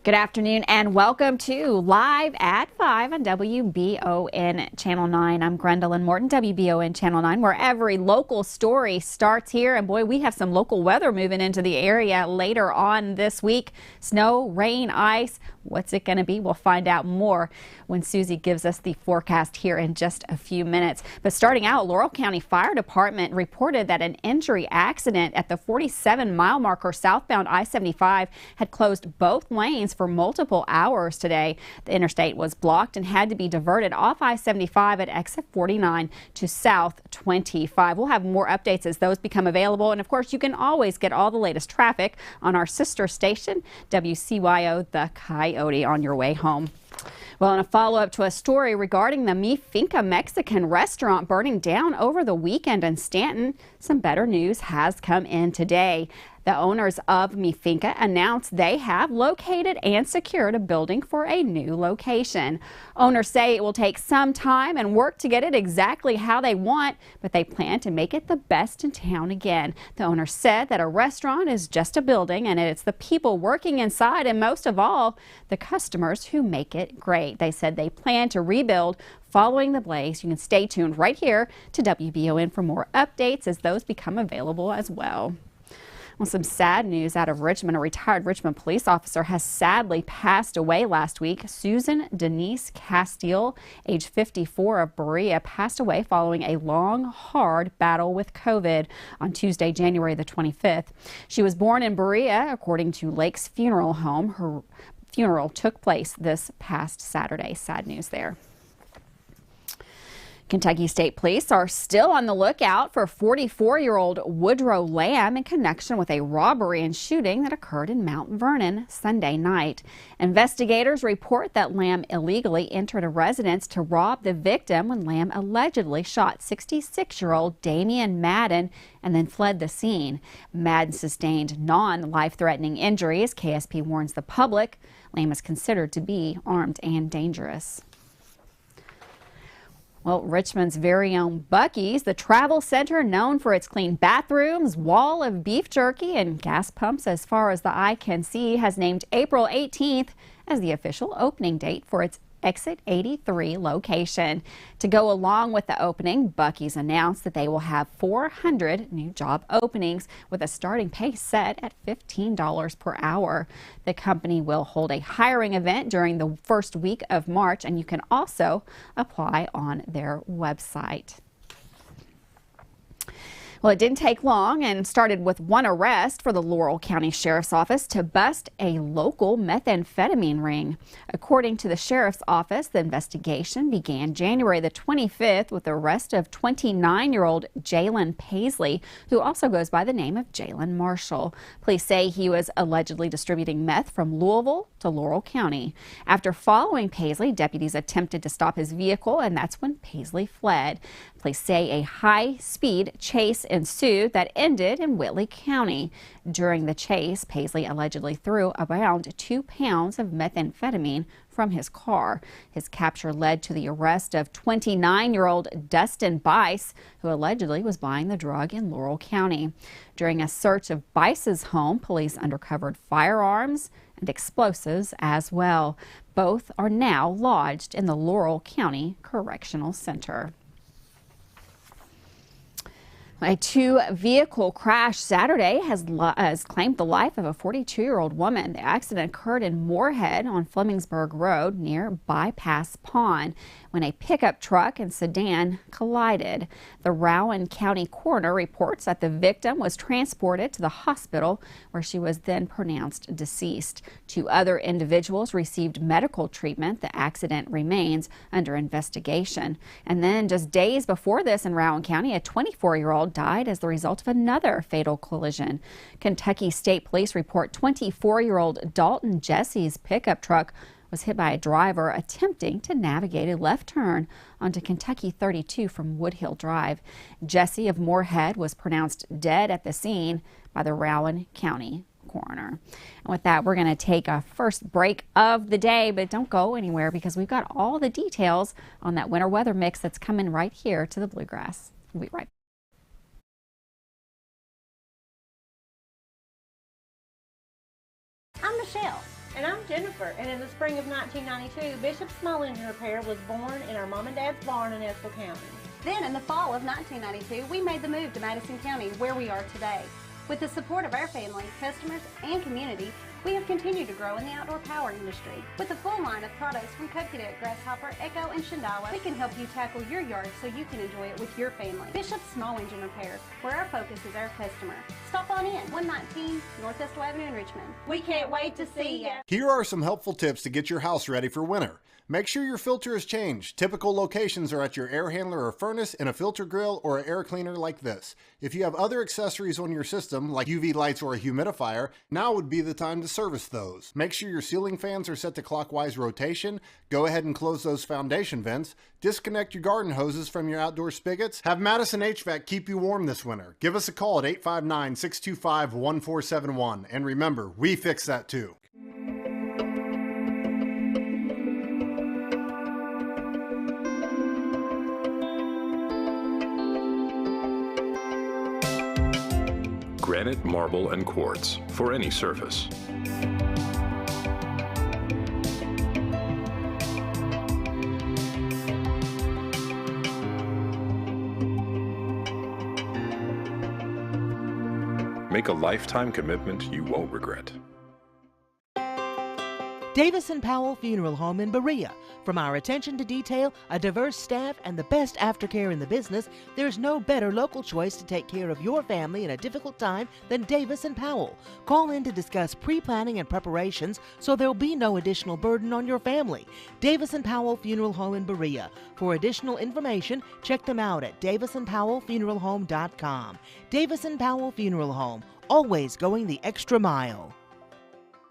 Good afternoon and welcome to Live at 5 on WBON Channel 9. I'm Gwendolyn Morton, WBON Channel 9, where every local story starts here. And boy, we have some local weather moving into the area later on this week. Snow, rain, ice. What's it going to be? We'll find out more when Susie gives us the forecast here in just a few minutes. But starting out, Laurel County Fire Department reported that an injury accident at the 47-mile marker southbound I-75 had closed both lanes for multiple hours today. The interstate was blocked and had to be diverted off I-75 at exit 49 to South 25. We'll have more updates as those become available. And of course, you can always get all the latest traffic on our sister station, WCYO The Coyote, on your way home. Well, in a follow-up to a story regarding the Mi Finca Mexican restaurant burning down over the weekend in Stanton, some better news has come in today. The owners of Mi Finca announced they have located and secured a building for a new location. Owners say it will take some time and work to get it exactly how they want, but they plan to make it the best in town again. The owner said that a restaurant is just a building and it's the people working inside and most of all, the customers who make it great. They said they plan to rebuild following the blaze. You can stay tuned right here to WBON for more updates as those become available as well. Well, some sad news out of Richmond. A retired Richmond police officer has sadly passed away last week. Susan Denise Castile, age 54, of Berea, passed away following a long, hard battle with COVID on Tuesday, January the 25th. She was born in Berea, according to Lake's Funeral Home. Her funeral took place this past Saturday. Sad news there. Kentucky State Police are still on the lookout for 44-year-old Woodrow Lamb in connection with a robbery and shooting that occurred in Mount Vernon Sunday night. Investigators report that Lamb illegally entered a residence to rob the victim when Lamb allegedly shot 66-year-old Damian Madden and then fled the scene. Madden sustained non-life-threatening injuries. KSP warns the public Lamb is considered to be armed and dangerous. Well, Richmond's very own Buc-ee's, the travel center known for its clean bathrooms, wall of beef jerky, and gas pumps as far as the eye can see, has named April 18th as the official opening date for its Exit 83 location. To go along with the opening, Buc-ee's announced that they will have 400 new job openings with a starting pay set at $15 per hour. The company will hold a hiring event during the first week of March, and you can also apply on their website. Well, it didn't take long and started with one arrest for the Laurel County Sheriff's Office to bust a local methamphetamine ring. According to the Sheriff's Office, the investigation began January the 25th with the arrest of 29-year-old Jalen Paisley, who also goes by the name of Jalen Marshall. Police say he was allegedly distributing meth from Louisville to Laurel County. After following Paisley, deputies attempted to stop his vehicle, and that's when Paisley fled. Police say a high-speed chase ensued that ended in Whitley County. During the chase, Paisley allegedly threw around 2 pounds of methamphetamine from his car. His capture led to the arrest of 29-year-old Dustin Bice, who allegedly was buying the drug in Laurel County. During a search of Bice's home, police uncovered firearms and explosives as well. Both are now lodged in the Laurel County Correctional Center. A two-vehicle crash Saturday has claimed the life of a 42-year-old woman. The accident occurred in Moorhead on Flemingsburg Road near Bypass Pond when a pickup truck and sedan collided. The Rowan County coroner reports that the victim was transported to the hospital where she was then pronounced deceased. 2 other individuals received medical treatment. The accident remains under investigation. And then just days before this in Rowan County, a 24-year-old died as the result of another fatal collision. Kentucky State Police report 24-year-old Dalton Jesse's pickup truck was hit by a driver attempting to navigate a left turn onto Kentucky 32 from Woodhill Drive. Jesse of Moorhead was pronounced dead at the scene by the Rowan County coroner. And with that, we're going to take our first break of the day, but don't go anywhere because we've got all the details on that winter weather mix that's coming right here to the Bluegrass. We'll be right back. I'm Michelle, And I'm Jennifer, and in the spring of 1992, Bishop Small Engine Repair was born in our mom and dad's barn in Estill County. Then in the fall of 1992, we made the move to Madison County, where we are today. With the support of our family, customers, and community, we have continued to grow in the outdoor power industry. With a full line of products from Coconut, Grasshopper, Echo, and Shindawa, we can help you tackle your yard so you can enjoy it with your family. Bishop Small Engine Repair, where our focus is our customer. Stop on in, 119 North Estill Avenue in Richmond. We can't wait to see you. Here are some helpful tips to get your house ready for winter. Make sure your filter is changed. Typical locations are at your air handler or furnace, in a filter grill, or an air cleaner like this. If you have other accessories on your system, like UV lights or a humidifier, now would be the time to service those. Make sure your ceiling fans are set to clockwise rotation. Go ahead and close those foundation vents. Disconnect your garden hoses from your outdoor spigots. Have Madison HVAC keep you warm this winter. Give us a call at 859-625-1471. And remember, we fix that too. Granite, marble, and quartz for any surface. Make a lifetime commitment you won't regret. Davis & Powell Funeral Home in Berea. From our attention to detail, a diverse staff, and the best aftercare in the business, there's no better local choice to take care of your family in a difficult time than Davis & Powell. Call in to discuss pre-planning and preparations so there'll be no additional burden on your family. Davis & Powell Funeral Home in Berea. For additional information, check them out at davisandpowellfuneralhome.com. Davis & Powell Funeral Home, always going the extra mile.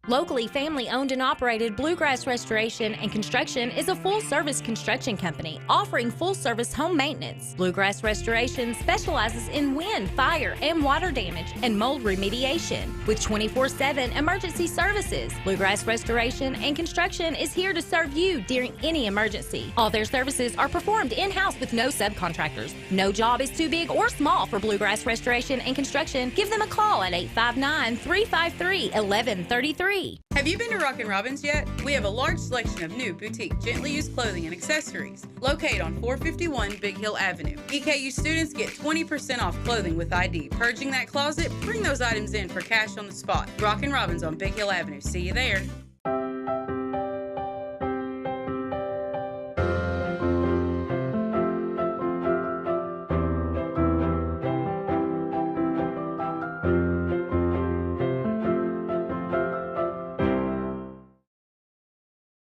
Locally family-owned and operated Bluegrass Restoration and Construction is a full-service construction company offering full-service home maintenance. Bluegrass Restoration specializes in wind, fire, and water damage and mold remediation. With 24/7 emergency services, Bluegrass Restoration and Construction is here to serve you during any emergency. All their services are performed in-house with no subcontractors. No job is too big or small for Bluegrass Restoration and Construction. Give them a call at 859-353-1133. Have you been to Rockin' Robin's yet? We have a large selection of new boutique, gently used clothing and accessories located on 451 Big Hill Avenue. EKU students get 20% off clothing with ID. Purging that closet? Bring those items in for cash on the spot. Rockin' Robin's on Big Hill Avenue. See you there.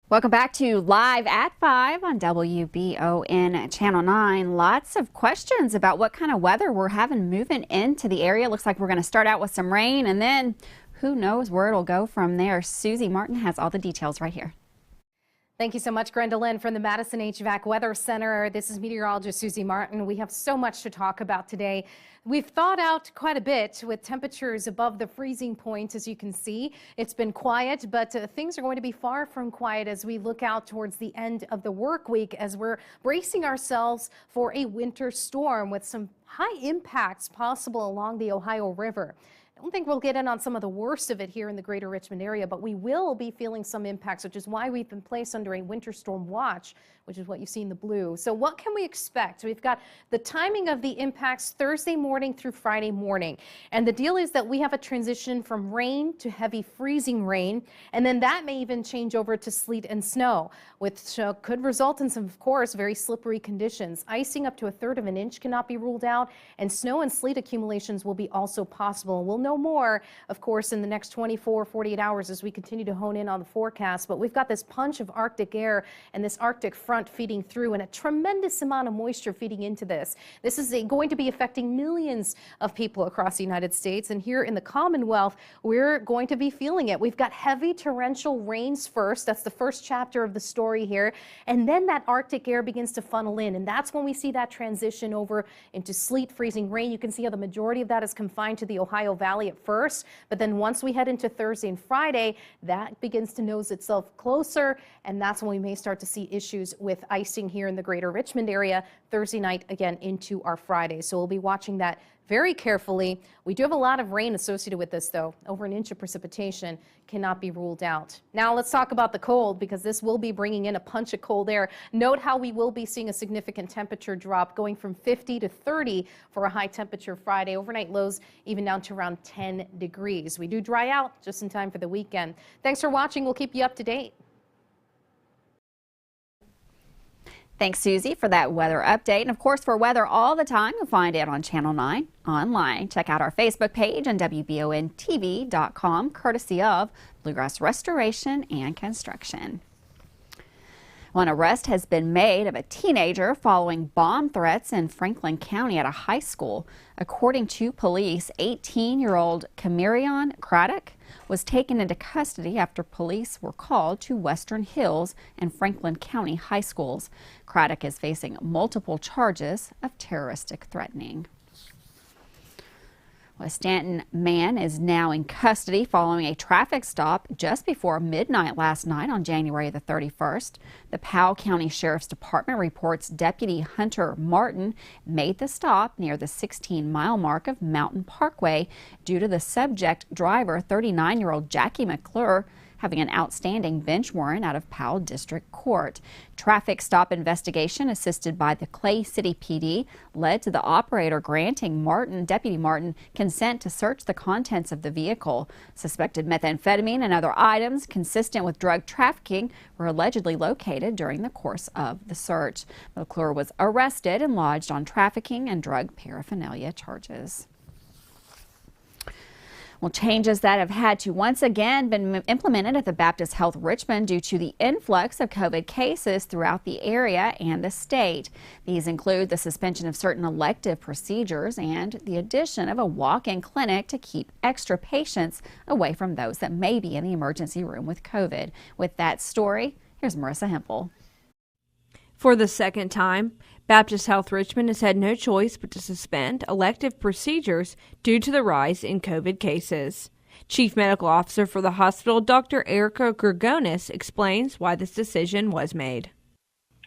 Welcome back to Live at 5 on WBON Channel 9. Lots of questions about what kind of weather we're having moving into the area. Looks like we're going to start out with some rain, and then who knows where it'll go from there. Susie Martin has all the details right here. Thank you so much, Gwendolyn, from the Madison HVAC Weather Center. This is meteorologist Susie Martin. We have so much to talk about today. We've thawed out quite a bit with temperatures above the freezing point, as you can see. It's been quiet, but things are going to be far from quiet as we look out towards the end of the work week, as we're bracing ourselves for a winter storm with some high impacts possible along the Ohio River. I don't think we'll get in on some of the worst of it here in the greater Richmond area, but we will be feeling some impacts, which is why we've been placed under a winter storm watch, which is what you see in the blue. So what can we expect? We've got the timing of the impacts Thursday morning through Friday morning. And the deal is that we have a transition from rain to heavy freezing rain, and then that may even change over to sleet and snow, which could result in some, of course, very slippery conditions. Icing up to 1/3 of an inch cannot be ruled out, and snow and sleet accumulations will be also possible. We'll know more, of course, in the next 24, 48 hours as we continue to hone in on the forecast. But we've got this punch of Arctic air and this Arctic front feeding through, and a tremendous amount of moisture feeding into this. This is going to be affecting millions of people across the United States, and here in the Commonwealth, we're going to be feeling it. We've got heavy torrential rains first. That's the first chapter of the story here, and then that Arctic air begins to funnel in, and that's when we see that transition over into sleet, freezing rain. You can see how the majority of that is confined to the Ohio Valley at first, but then once we head into Thursday and Friday, that begins to nose itself closer, and that's when we may start to see issues with icing here in the greater Richmond area Thursday night, again into our Friday. So we'll be watching that very carefully. We do have a lot of rain associated with this, though. Over an inch of precipitation cannot be ruled out. Now let's talk about the cold, because this will be bringing in a punch of cold air. Note how we will be seeing a significant temperature drop, going from 50 to 30 for a high temperature Friday. Overnight lows even down to around 10 degrees. We do dry out just in time for the weekend. Thanks for watching. We'll keep you up to date. Thanks, Susie, for that weather update. And of course, for weather all the time, you'll find it on Channel 9 online. Check out our Facebook page on WBONTV.com, courtesy of Bluegrass Restoration and Construction. Well, an arrest has been made of a teenager following bomb threats in Franklin County at a high school. According to police, 18-year-old Camarion Craddock was taken into custody after police were called to Western Hills and Franklin County high schools. Craddock is facing multiple charges of terroristic threatening. A Stanton man is now in custody following a traffic stop just before midnight last night on January the 31st. The Powell County Sheriff's Department reports Deputy Hunter Martin made the stop near the 16-mile mark of Mountain Parkway due to the subject driver, 39-year-old Jackie McClure, having an outstanding bench warrant out of Powell District Court. Traffic stop investigation assisted by the Clay City PD led to the operator granting Deputy Martin, consent to search the contents of the vehicle. Suspected methamphetamine and other items consistent with drug trafficking were allegedly located during the course of the search. McClure was arrested and lodged on trafficking and drug paraphernalia charges. Well, changes that have had to once again been implemented at the Baptist Health Richmond due to the influx of COVID cases throughout the area and the state. These include the suspension of certain elective procedures and the addition of a walk-in clinic to keep extra patients away from those that may be in the emergency room with COVID. With that story, here's Marissa Hempel. For the second time, Baptist Health Richmond has had no choice but to suspend elective procedures due to the rise in COVID cases. Chief Medical Officer for the hospital, Dr. Erica Grigonis, explains why this decision was made.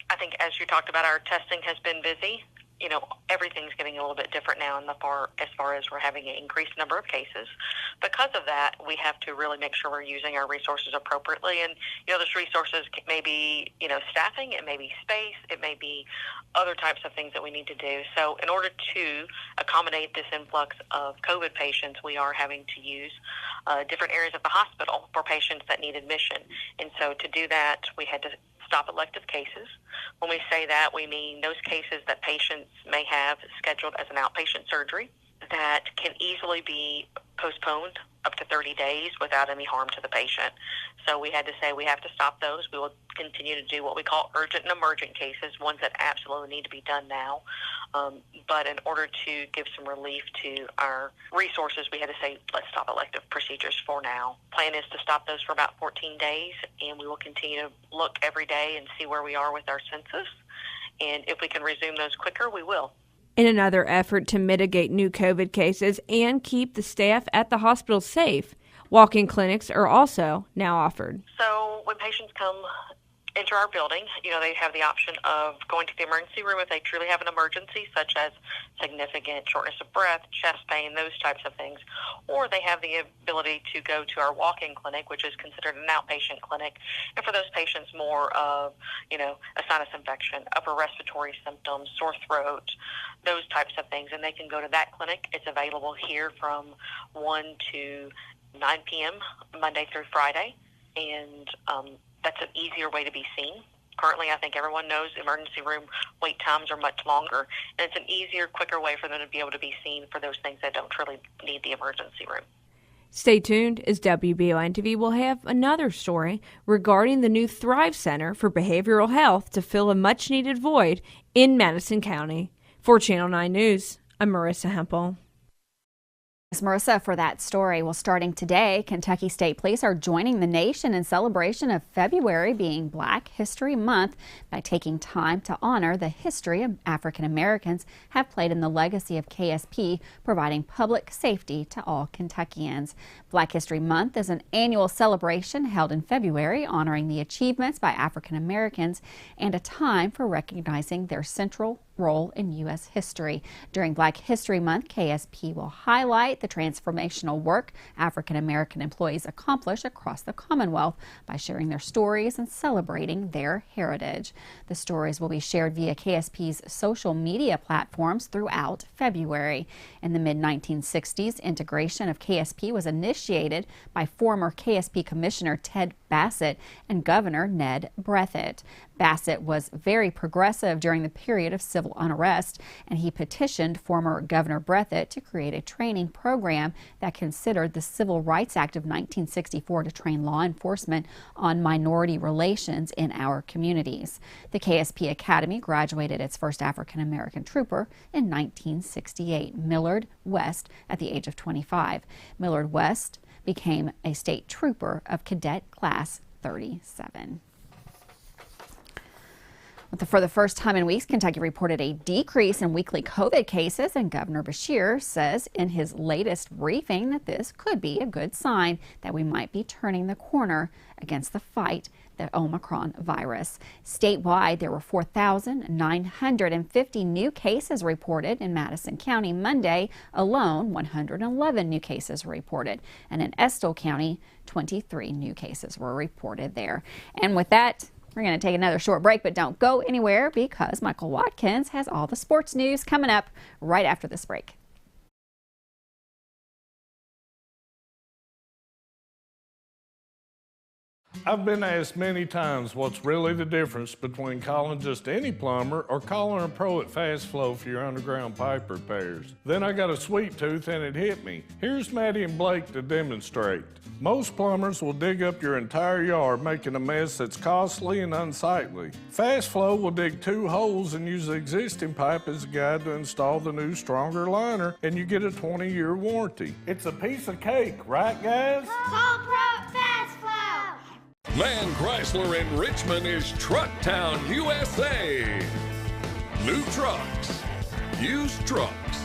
I think, as you talked about, our testing has been busy. You know, everything's getting a little bit different now as far as we're having an increased number of cases. Because of that, we have to really make sure we're using our resources appropriately. And, those resources may be, staffing, it may be space, it may be other types of things that we need to do. So in order to accommodate this influx of COVID patients, we are having to use different areas of the hospital for patients that need admission. And so to do that, we had to stop elective cases. When we say that, we mean those cases that patients may have scheduled as an outpatient surgery that can easily be postponed up to 30 days without any harm to the patient. So we had to say we have to stop those. We will continue to do what we call urgent and emergent cases, ones that absolutely need to be done now. But in order to give some relief to our resources, we had to say, let's stop elective procedures for now. Plan is to stop those for about 14 days, and we will continue to look every day and see where we are with our census. And if we can resume those quicker, we will. In another effort to mitigate new COVID cases and keep the staff at the hospital safe, walk-in clinics are also now offered. So when patients come into our building, they have the option of going to the emergency room if they truly have an emergency, such as significant shortness of breath, chest pain, those types of things. Or they have the ability to go to our walk-in clinic, which is considered an outpatient clinic. And for those patients, more of, a sinus infection, upper respiratory symptoms, sore throat, those types of things. And they can go to that clinic. It's available here from 1 to 9 p.m. Monday through Friday. And that's an easier way to be seen. Currently, I think everyone knows emergency room wait times are much longer, and it's an easier, quicker way for them to be able to be seen for those things that don't really need the emergency room. Stay tuned, as WBON-TV will have another story regarding the new Thrive Center for Behavioral Health to fill a much-needed void in Madison County. For Channel 9 News, I'm Marissa Hempel. Marissa for that story. Well, starting today, Kentucky State Police are joining the nation in celebration of February being Black History Month by taking time to honor the history of African Americans have played in the legacy of KSP, providing public safety to all Kentuckians. Black History Month is an annual celebration held in February honoring the achievements by African Americans and a time for recognizing their central role in U.S. history. During Black History Month, KSP will highlight the transformational work African American employees accomplish across the Commonwealth by sharing their stories and celebrating their heritage. The stories will be shared via KSP's social media platforms throughout February. In the mid-1960s, integration of KSP was initiated by former KSP Commissioner Ted Bassett and Governor Ned Breathitt. Bassett was very progressive during the period of civil unrest, and he petitioned former Governor Breathitt to create a training program that considered the Civil Rights Act of 1964 to train law enforcement on minority relations in our communities. The KSP Academy graduated its first African American trooper in 1968, Millard West, at the age of 25. Millard West became a state trooper of Cadet Class 37. For the first time in weeks, Kentucky reported a decrease in weekly COVID cases, and Governor Beshear says in his latest briefing that this could be a good sign that we might be turning the corner against the fight the Omicron virus. Statewide, there were 4,950 new cases reported in Madison County. Monday alone, 111 new cases were reported, and in Estill County, 23 new cases were reported there. And with that, we're going to take another short break, but don't go anywhere because Michael Watkins has all the sports news coming up right after this break. I've been asked many times what's really the difference between calling just any plumber or calling a pro at Fast Flow for your underground pipe repairs. Then I got a sweet tooth and it hit me. Here's Maddie and Blake to demonstrate. Most plumbers will dig up your entire yard, making a mess that's costly and unsightly. Fast Flow will dig 2 holes and use the existing pipe as a guide to install the new, stronger liner, and you get a 20-year warranty. It's a piece of cake, right, guys? Call Pro Fast Flow! Land Chrysler in Richmond is Truck Town, USA. New trucks, used trucks,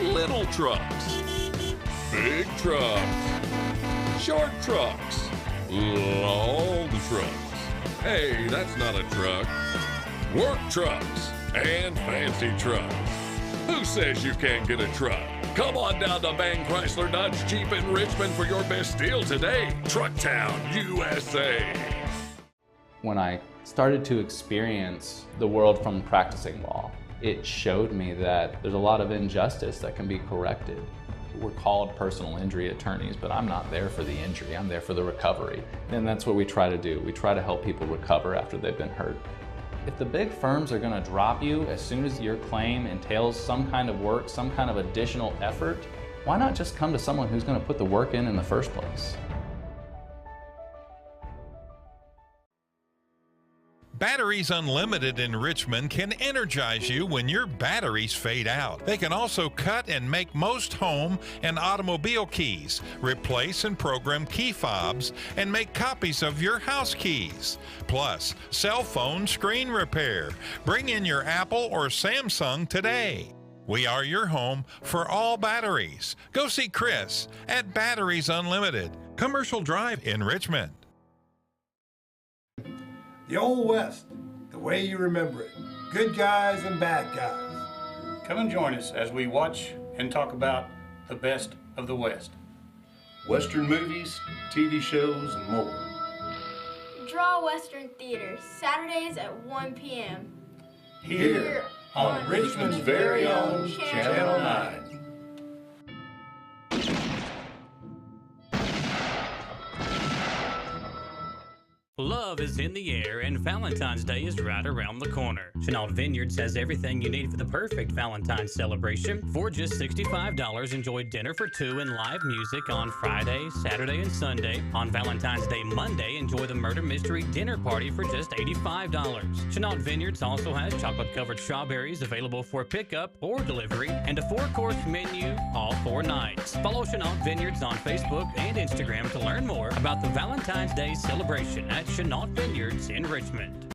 little trucks, big trucks, short trucks, long trucks. Hey, that's not a truck. Work trucks and fancy trucks. Who says you can't get a truck? Come on down to Van Chrysler Dodge Jeep in Richmond for your best deal today. Truck Town, USA. When I started to experience the world from practicing law, it showed me that there's a lot of injustice that can be corrected. We're called personal injury attorneys, but I'm not there for the injury, I'm there for the recovery. And that's what we try to do. We try to help people recover after they've been hurt. If the big firms are going to drop you as soon as your claim entails some kind of work, some kind of additional effort, why not just come to someone who's going to put the work in the first place? Batteries Unlimited in Richmond can energize you when your batteries fade out. They can also cut and make most home and automobile keys, replace and program key fobs, and make copies of your house keys. Plus, cell phone screen repair. Bring in your Apple or Samsung today. We are your home for all batteries. Go see Chris at Batteries Unlimited, Commercial Drive in Richmond. The Old West, the way you remember it. Good guys and bad guys. Come and join us as we watch and talk about the best of the West. Western movies, TV shows, and more. Draw Western Theater, Saturdays at 1 p.m. Here on Richmond's very own Channel 9. Love is in the air and Valentine's Day is right around the corner. Chenault Vineyards has everything you need for the perfect Valentine's celebration. For just $65, enjoy dinner for two and live music on Friday, Saturday, and Sunday. On Valentine's Day Monday, enjoy the murder mystery dinner party for just $85. Chenault Vineyards also has chocolate-covered strawberries available for pickup or delivery and a 4-course menu all 4 nights. Follow Chenault Vineyards on Facebook and Instagram to learn more about the Valentine's Day celebration at Chenault Vineyards in Richmond.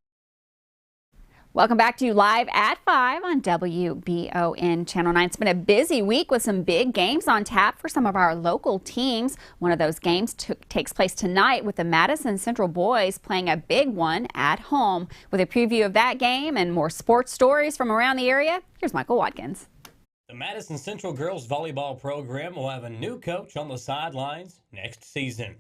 Welcome back to Live at 5 on WBON Channel 9. It's been a busy week with some big games on tap for some of our local teams. One of those games takes place tonight with the Madison Central boys playing a big one at home. With a preview of that game and more sports stories from around the area, here's Michael Watkins. The Madison Central girls volleyball program will have a new coach on the sidelines next season.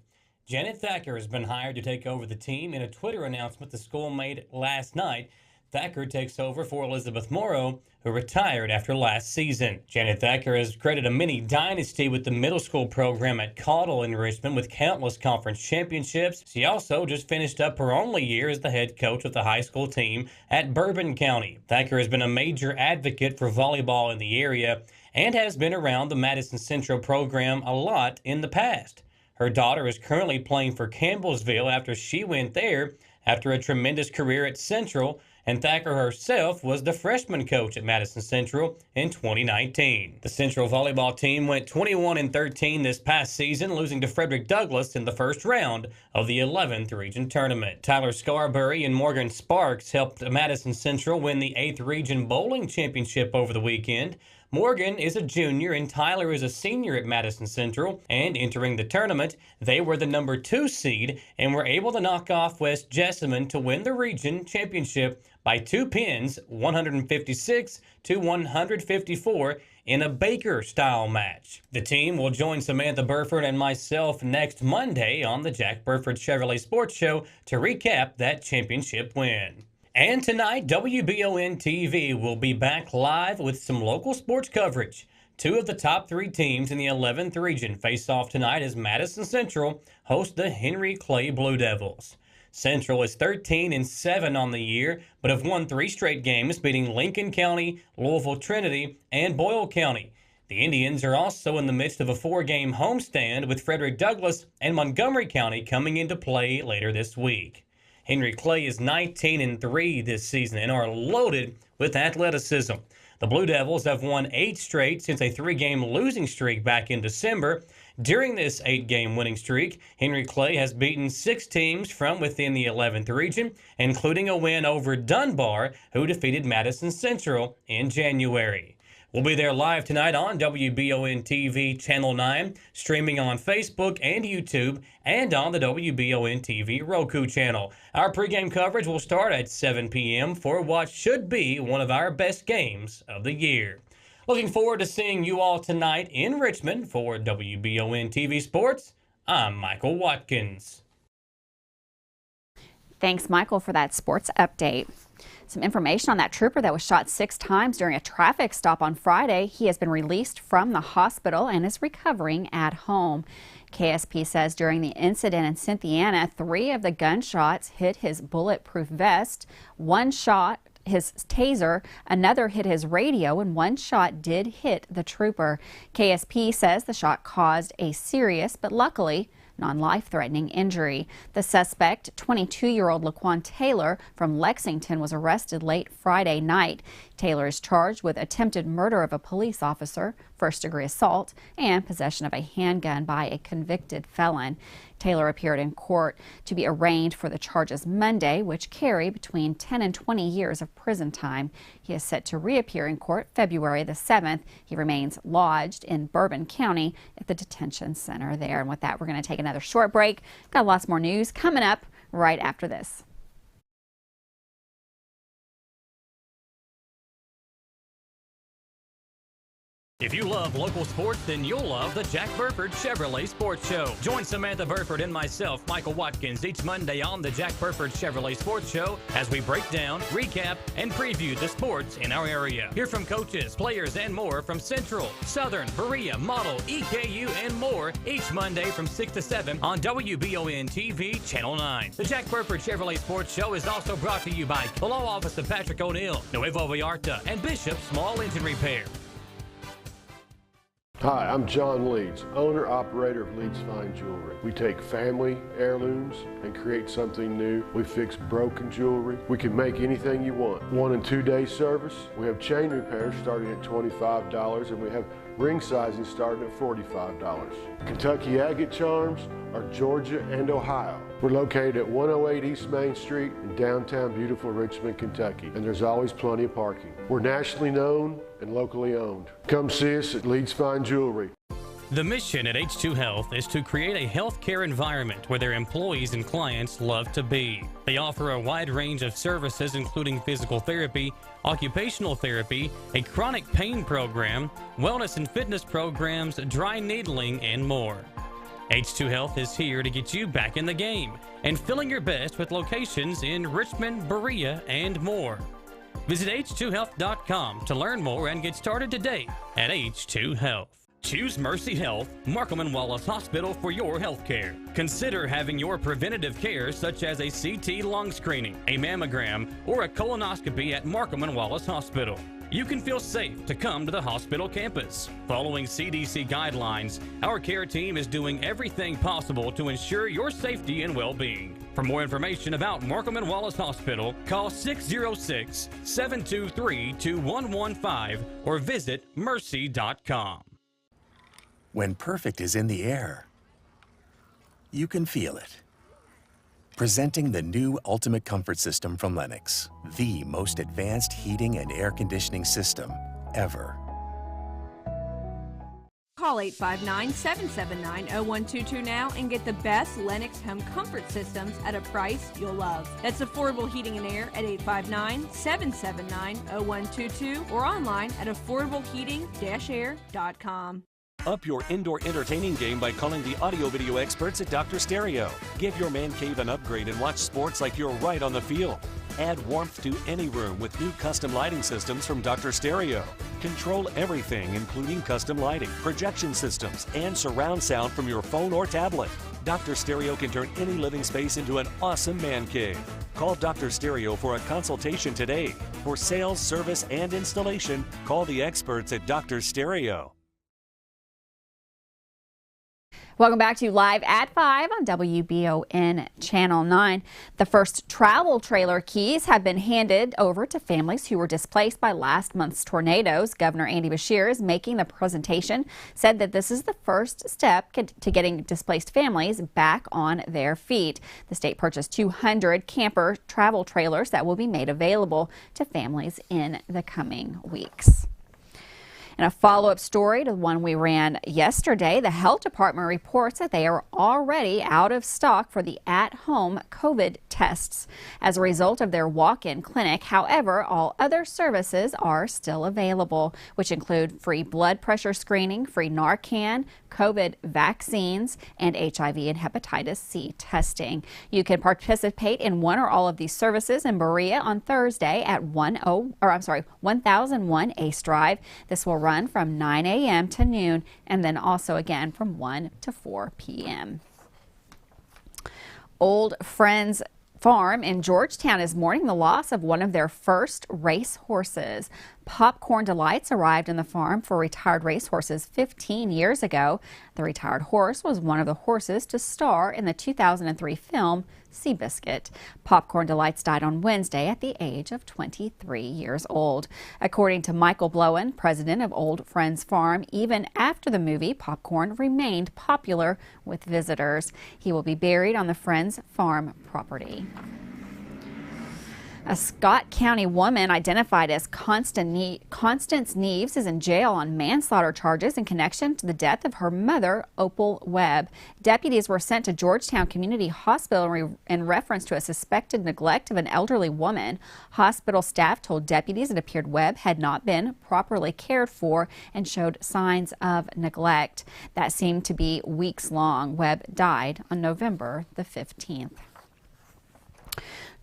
Janet Thacker has been hired to take over the team. In a Twitter announcement the school made last night, Thacker takes over for Elizabeth Morrow, who retired after last season. Janet Thacker has created a mini dynasty with the middle school program at Caudle in Richmond with countless conference championships. She also just finished up her only year as the head coach of the high school team at Bourbon County. Thacker has been a major advocate for volleyball in the area and has been around the Madison Central program a lot in the past. Her daughter is currently playing for Campbellsville after she went there after a tremendous career at Central, and Thacker herself was the freshman coach at Madison Central in 2019. The Central volleyball team went 21-13 this past season, losing to Frederick Douglass in the first round of the 11th region tournament. Tyler Scarberry and Morgan Sparks helped Madison Central win the 8th region bowling championship over the weekend. Morgan is a junior and Tyler is a senior at Madison Central, and entering the tournament, they were the number 2 seed and were able to knock off West Jessamine to win the region championship by 2 pins, 156 to 154 in a Baker-style match. The team will join Samantha Burford and myself next Monday on the Jack Burford Chevrolet Sports Show to recap that championship win. And tonight, WBON TV will be back live with some local sports coverage. 2 of the top 3 teams in the 11th region face off tonight as Madison Central hosts the Henry Clay Blue Devils. Central is 13-7 on the year, but have won 3 straight games, beating Lincoln County, Louisville Trinity, and Boyle County. The Indians are also in the midst of a 4-game homestand with Frederick Douglass and Montgomery County coming into play later this week. Henry Clay is 19-3 this season and are loaded with athleticism. The Blue Devils have won 8 straight since a 3-game losing streak back in December. During this 8-game winning streak, Henry Clay has beaten 6 teams from within the 11th region, including a win over Dunbar, who defeated Madison Central in January. We'll be there live tonight on WBON TV Channel 9, streaming on Facebook and YouTube, and on the WBON TV Roku channel. Our pregame coverage will start at 7 p.m. for what should be one of our best games of the year. Looking forward to seeing you all tonight in Richmond. For WBON TV Sports, I'm Michael Watkins. Thanks, Michael, for that sports update. Some information on that trooper that was shot 6 times during a traffic stop on Friday. He has been released from the hospital and is recovering at home. KSP says during the incident in Cynthiana, 3 of the gunshots hit his bulletproof vest. 1 shot his taser, another hit his radio, and 1 shot did hit the trooper. KSP says the shot caused a serious, but luckily non-life-threatening injury. The suspect, 22-year-old Laquan Taylor from Lexington, was arrested late Friday night. Taylor is charged with attempted murder of a police officer, first-degree assault, and possession of a handgun by a convicted felon. Taylor appeared in court to be arraigned for the charges Monday, which carry between 10 and 20 years of prison time. He is set to reappear in court February the 7th. He remains lodged in Bourbon County at the detention center there. And with that, we're going to take another short break. Got lots more news coming up right after this. If you love local sports, then you'll love the Jack Burford Chevrolet Sports Show. Join Samantha Burford and myself, Michael Watkins, each Monday on the Jack Burford Chevrolet Sports Show as we break down, recap, and preview the sports in our area. Hear from coaches, players, and more from Central, Southern, Berea, Model, EKU, and more each Monday from 6 to 7 on WBON TV Channel 9. The Jack Burford Chevrolet Sports Show is also brought to you by the Law Office of Patrick O'Neill, Nuevo Vallarta, and Bishop Small Engine Repair. Hi, I'm John Leeds, owner-operator of Leeds Fine Jewelry. We take family heirlooms and create something new. We fix broken jewelry. We can make anything you want. 1 and 2 day service. We have chain repairs starting at $25 and we have ring sizing starting at $45. Kentucky agate charms are Georgia and Ohio. We're located at 108 East Main Street in downtown beautiful Richmond, Kentucky, and there's always plenty of parking. We're nationally known and locally owned. Come see us at Leeds Fine Jewelry. The mission at H2 Health is to create a healthcare environment where their employees and clients love to be. They offer a wide range of services including physical therapy, occupational therapy, a chronic pain program, wellness and fitness programs, dry needling, and more. H2 Health is here to get you back in the game and feeling your best with locations in Richmond, Berea, and more. Visit h2health.com to learn more and get started today at H2 Health. Choose Mercy Health, Markham and Wallace Hospital for your health care. Consider having your preventative care such as a CT lung screening, a mammogram, or a colonoscopy at Markham and Wallace Hospital. You can feel safe to come to the hospital campus. Following CDC guidelines, our care team is doing everything possible to ensure your safety and well-being. For more information about Markham and Wallace Hospital, call 606-723-2115 or visit mercy.com. When perfect is in the air, you can feel it. Presenting the new Ultimate Comfort System from Lennox, the most advanced heating and air conditioning system ever. Call 859-779-0122 now and get the best Lennox home comfort systems at a price you'll love. That's affordable heating and air at 859-779-0122 or online at affordableheating-air.com. Up your indoor entertaining game by calling the audio-video experts at Dr. Stereo. Give your man cave an upgrade and watch sports like you're right on the field. Add warmth to any room with new custom lighting systems from Dr. Stereo. Control everything, including custom lighting, projection systems, and surround sound from your phone or tablet. Dr. Stereo can turn any living space into an awesome man cave. Call Dr. Stereo for a consultation today. For sales, service, and installation, call the experts at Dr. Stereo. Welcome back to Live at 5 on WBON Channel 9. The first travel trailer keys have been handed over to families who were displaced by last month's tornadoes. Governor Andy Beshear is making the presentation, said that this is the first step to getting displaced families back on their feet. The state purchased 200 camper travel trailers that will be made available to families in the coming weeks. In a follow-up story to the one we ran yesterday, the health department reports that they are already out of stock for the at-home COVID tests as a result of their walk-in clinic. However, all other services are still available, which include free blood pressure screening, free Narcan, COVID vaccines, and HIV and hepatitis C testing. You can participate in one or all of these services in Berea on Thursday at 1001 Ace Drive. This will run from 9 a.m. to noon and then also again from 1 to 4 p.m. Old Friends Farm in Georgetown is mourning the loss of one of their first race horses. Popcorn Delights arrived in the farm for retired racehorses 15 years ago. The retired horse was one of the horses to star in the 2003 film Seabiscuit. Popcorn Delights died on Wednesday at the age of 23 years old. According to Michael Blowen, president of Old Friends Farm, even after the movie, Popcorn remained popular with visitors. He will be buried on the Friends Farm property. A Scott County woman identified as Constance Neves is in jail on manslaughter charges in connection to the death of her mother, Opal Webb. Deputies were sent to Georgetown Community Hospital in reference to a suspected neglect of an elderly woman. Hospital staff told deputies it appeared Webb had not been properly cared for and showed signs of neglect. That seemed to be weeks long. Webb died on November the 15th.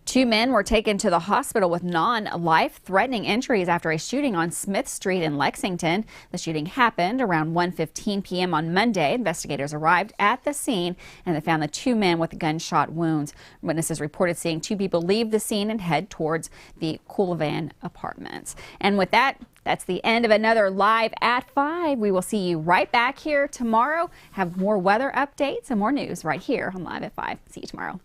2 men were taken to the hospital with non-life-threatening injuries after a shooting on Smith Street in Lexington. The shooting happened around 1:15 p.m. on Monday. Investigators arrived at the scene and they found the 2 men with gunshot wounds. Witnesses reported seeing 2 people leave the scene and head towards the Coolvan apartments. And with that, that's the end of another Live at 5. We will see you right back here tomorrow. Have more weather updates and more news right here on Live at 5. See you tomorrow.